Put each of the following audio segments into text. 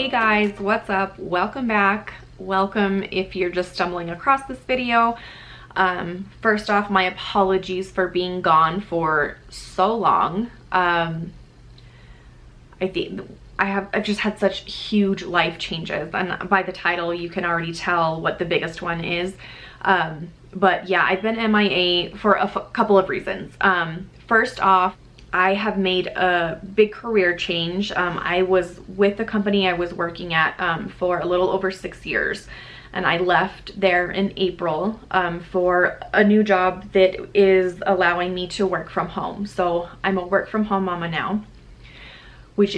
Hey guys, what's up? Welcome back. Welcome if you're just stumbling across this video. First off, my apologies for being gone for so long. I think I've just had such huge life changes, and by the title you can already tell what the biggest one is. But yeah, I've been MIA for a couple of reasons. First off, I have made a big career change. I was with the company I was working at for a little over 6 years, and I left there in April for a new job that is allowing me to work from home. So I'm a work from home mama now, which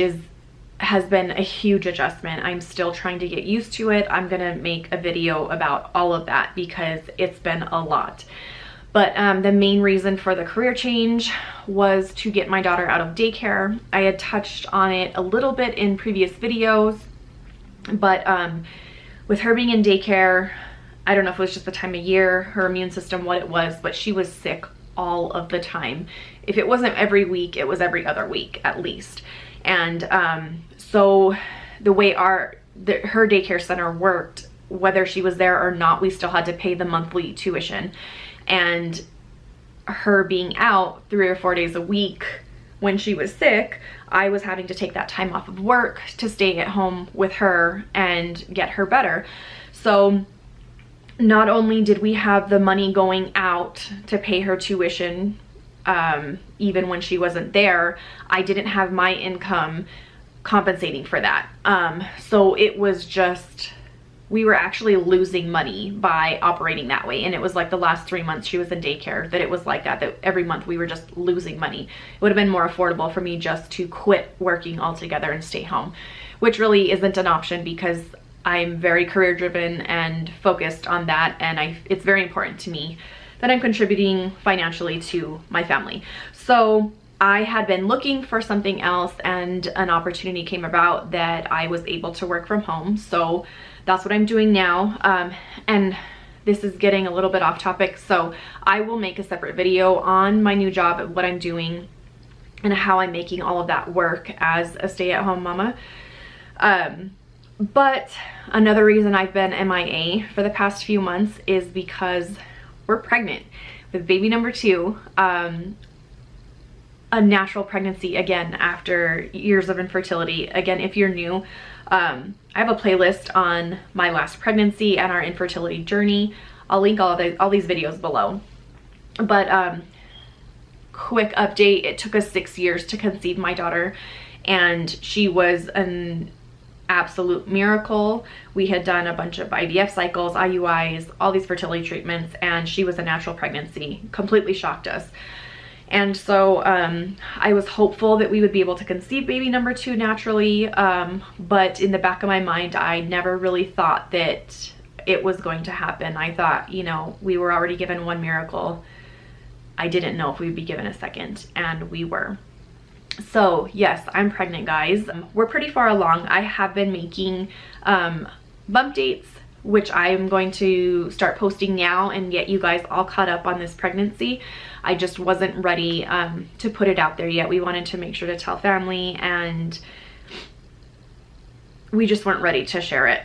has been a huge adjustment. I'm still trying to get used to it. I'm gonna make a video about all of that because it's been a lot. But the main reason for the career change was to get my daughter out of daycare. I had touched on it a little bit in previous videos, but with her being in daycare, I don't know if it was just the time of year, her immune system, what it was, but she was sick all of the time. If it wasn't every week, it was every other week at least. And so the way her daycare center worked, whether she was there or not, we still had to pay the monthly tuition. And her being out 3 or 4 days a week when she was sick, I was having to take that time off of work to stay at home with her and get her better. So not only did we have the money going out to pay her tuition, even when she wasn't there, I didn't have my income compensating for that. So it was just, we were actually losing money by operating that way. And it was like the last 3 months she was in daycare that it was like that every month we were just losing money. It would have been more affordable for me just to quit working altogether and stay home, which really isn't an option because I'm very career driven and focused on that. And it's very important to me that I'm contributing financially to my family. So I had been looking for something else, and an opportunity came about that I was able to work from home. So that's what I'm doing now. And this is getting a little bit off topic, so I will make a separate video on my new job, what I'm doing, and how I'm making all of that work as a stay-at-home mama. But another reason I've been MIA for the past few months is because we're pregnant with baby number 2. A natural pregnancy again after years of infertility. Again, if you're new, I have a playlist on my last pregnancy and our infertility journey. I'll link all these videos below. But quick update, it took us 6 years to conceive my daughter, and she was an absolute miracle. We had done a bunch of IVF cycles, IUIs, all these fertility treatments, and she was a natural pregnancy. Completely shocked us. And so I was hopeful that we would be able to conceive baby number 2 naturally, but in the back of my mind, I never really thought that it was going to happen. I thought, you know, we were already given one miracle. I didn't know if we'd be given a second, and we were. So yes, I'm pregnant, guys. We're pretty far along. I have been making bump dates, which I'm going to start posting now and get you guys all caught up on this pregnancy. I just wasn't ready to put it out there yet. We wanted to make sure to tell family, and we just weren't ready to share it.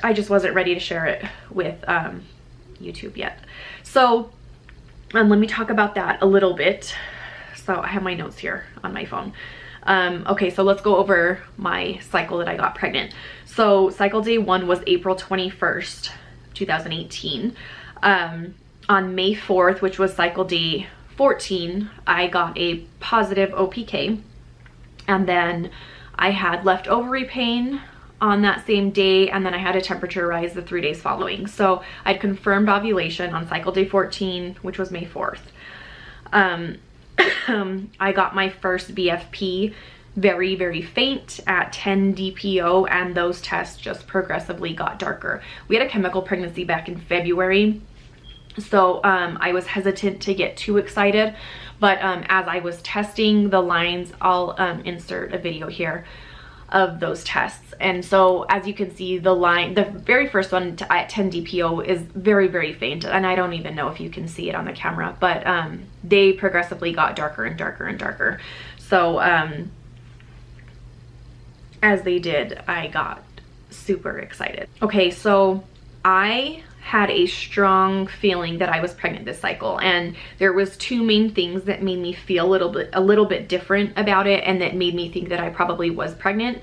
I just wasn't ready to share it with YouTube yet. So let me talk about that a little bit. So I have my notes here on my phone. Okay, so let's go over my cycle that I got pregnant. So cycle day 1 was April 21st, 2018. On May 4th, which was cycle day 14, I got a positive OPK, and then I had left ovary pain on that same day, and then I had a temperature rise the 3 days following. So I'd confirmed ovulation on cycle day 14, which was May 4th. I got my first BFP very, very faint at 10 DPO, and those tests just progressively got darker. We had a chemical pregnancy back in February, so I was hesitant to get too excited, but as I was testing the lines, I'll insert a video here of those tests. And so as you can see, the very first one at 10 DPO is very, very faint, and I don't even know if you can see it on the camera, but they progressively got darker and darker and darker. So as they did, I got super excited. Okay, so I had a strong feeling that I was pregnant this cycle, and there was two main things that made me feel a little bit different about it, and that made me think that I probably was pregnant.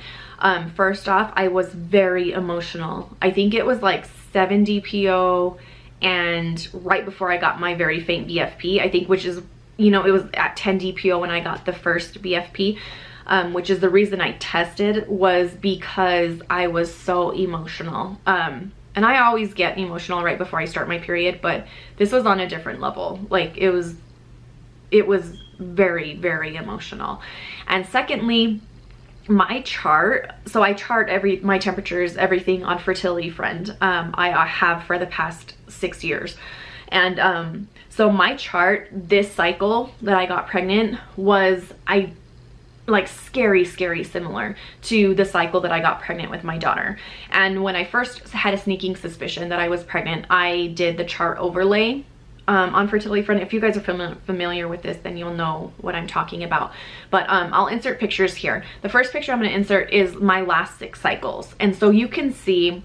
First off, I was very emotional. I think it was like 7 DPO, and right before I got my very faint BFP, I think, which is, you know, it was at 10 DPO when I got the first BFP, which is the reason I tested, was because I was so emotional. And I always get emotional right before I start my period, but this was on a different level. Like, it was very, very emotional. And secondly, my chart, so I chart my temperatures, everything on Fertility Friend. I have for the past 6 years. And so my chart this cycle that I got pregnant was, like, scary similar to the cycle that I got pregnant with my daughter. And when I first had a sneaking suspicion that I was pregnant, I did the chart overlay on Fertility Friend. If you guys are familiar with this, then you'll know what I'm talking about. But I'll insert pictures here. The first picture I'm going to insert is my last 6 cycles. And so you can see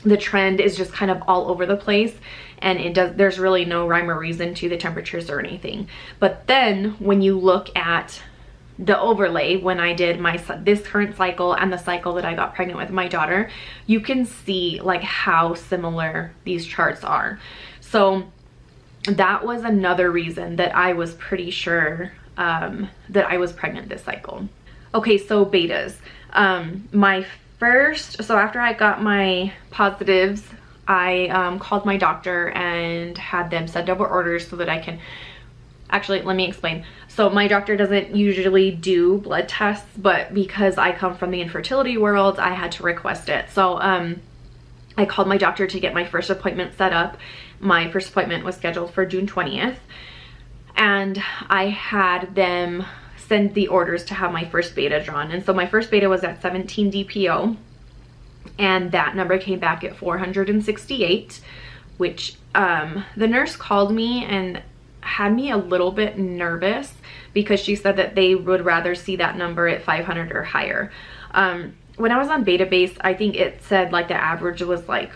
the trend is just kind of all over the place, and there's really no rhyme or reason to the temperatures or anything. But then when you look at the overlay, when I did this current cycle and the cycle that I got pregnant with my daughter, you can see like how similar these charts are. So that was another reason that I was pretty sure that I was pregnant this cycle. Okay, so betas. So after I got my positives, I called my doctor and had them send over orders so that I can, actually, let me explain. So my doctor doesn't usually do blood tests, but because I come from the infertility world, I had to request it. So I called my doctor to get my first appointment set up. My first appointment was scheduled for June 20th. And I had them send the orders to have my first beta drawn. And so my first beta was at 17 DPO. And that number came back at 468, which the nurse called me and had me a little bit nervous because she said that they would rather see that number at 500 or higher. When I was on beta base, I think it said like the average was like,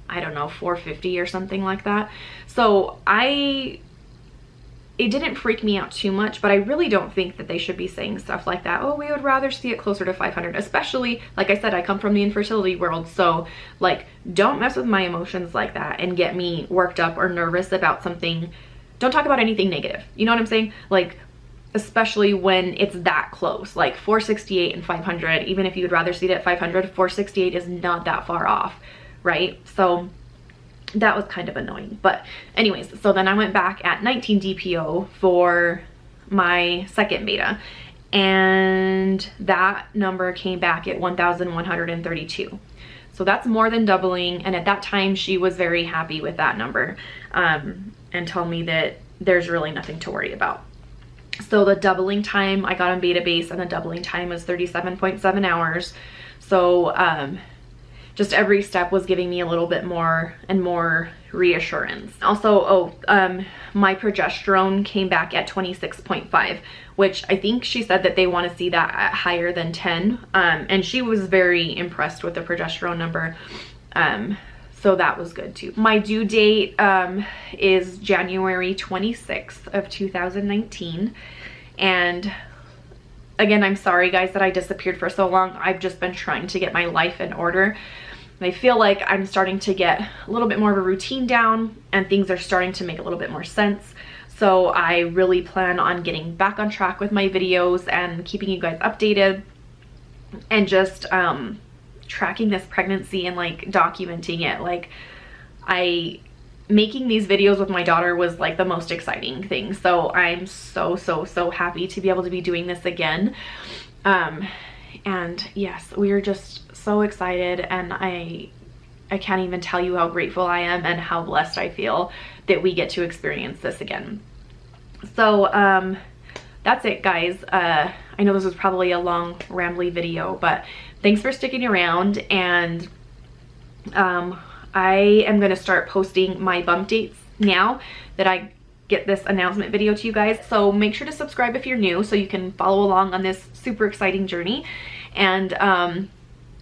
I don't know, 450 or something like that. So it didn't freak me out too much, but I really don't think that they should be saying stuff like that. Oh, we would rather see it closer to 500, especially, like I said, I come from the infertility world. So like, don't mess with my emotions like that and get me worked up or nervous about something. Don't talk about anything negative. You know what I'm saying? Like, especially when it's that close, like 468 and 500, even if you would rather see it at 500, 468 is not that far off, right? So that was kind of annoying. But anyways, so then I went back at 19 DPO for my second beta, and that number came back at 1,132. So that's more than doubling. And at that time, she was very happy with that number, and told me that there's really nothing to worry about. So the doubling time, I got on beta base, and the doubling time was 37.7 hours. So just every step was giving me a little bit more and more reassurance. Also, my progesterone came back at 26.5, which I think she said that they want to see that at higher than 10. And she was very impressed with the progesterone number. So that was good too. My due date is January 26th of 2019. And again, I'm sorry guys that I disappeared for so long. I've just been trying to get my life in order. I feel like I'm starting to get a little bit more of a routine down, and things are starting to make a little bit more sense. So I really plan on getting back on track with my videos and keeping you guys updated, and just tracking this pregnancy and like documenting it. Like, making these videos with my daughter was like the most exciting thing. So I'm so happy to be able to be doing this again. And yes, we are just so excited, and I can't even tell you how grateful I am and how blessed I feel that we get to experience this again. So that's it guys. I know this was probably a long rambly video, but thanks for sticking around. And I am going to start posting my bump dates now that I get this announcement video to you guys. So make sure to subscribe if you're new so you can follow along on this super exciting journey. And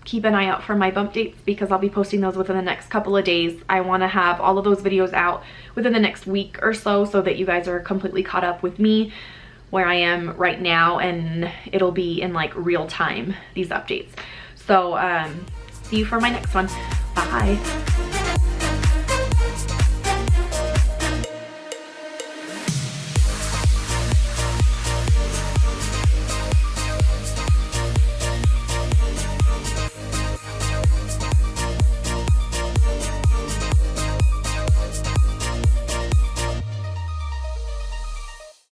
keep an eye out for my bump dates because I'll be posting those within the next couple of days. I want to have all of those videos out within the next week or so that you guys are completely caught up with me where I am right now, and it'll be in like real time, these updates. So see you for my next one. Bye.